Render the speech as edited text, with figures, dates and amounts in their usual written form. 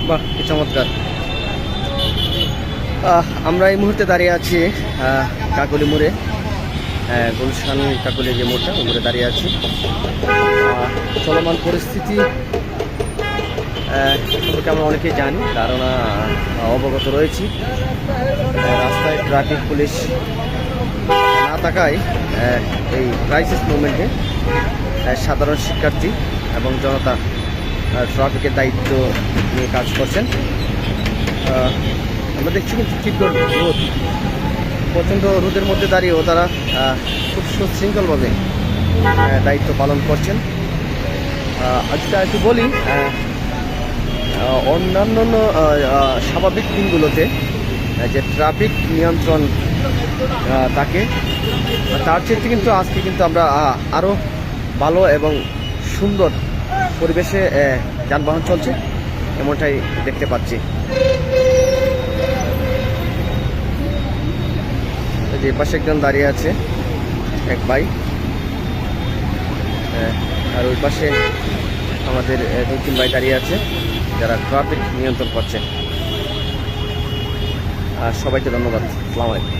বাহ, কি চমৎকার। আমরা এই মুহূর্তে দাঁড়িয়ে আছি কাকলি মোড়ে, গুলশান কাকলি যে মোড়টা, ওই মোড়ে দাঁড়িয়ে আছি। চলমান পরিস্থিতি সম্পর্কে আমরা অনেকেই জানি, কারণ অবগত রয়েছি। রাস্তায় ট্রাফিক পুলিশ না থাকায় এই ক্রাইসিস মুভমেন্টে সাধারণ শিক্ষার্থী এবং জনতা ট্রাফিকের দায়িত্ব নিয়ে কাজ করছেন। আমরা দেখছি কিন্তু তীব্র রোদ, প্রচণ্ড রোদের মধ্যে দাঁড়িয়েও তারা খুব সুশৃঙ্খলভাবে দায়িত্ব পালন করছেন। আজকে একটু বলি, অন্যান্য স্বাভাবিক দিনগুলোতে যে ট্রাফিক নিয়ন্ত্রণ থাকে, তার চেয়ে কিন্তু আজকে কিন্তু আমরা আরও ভালো এবং সুন্দর পরিবেশে যানবাহন চলছে, এমনটাই দেখতে পাচ্ছি। যে পাশে একজন দাঁড়িয়ে আছে, এক ভাই, আর ওই পাশে আমাদের 2-3 ভাই দাঁড়িয়ে আছে যারা ট্রাফিক নিয়ন্ত্রণ করছে। সবাইকে ধন্যবাদ। আসসালামু আলাইকুম।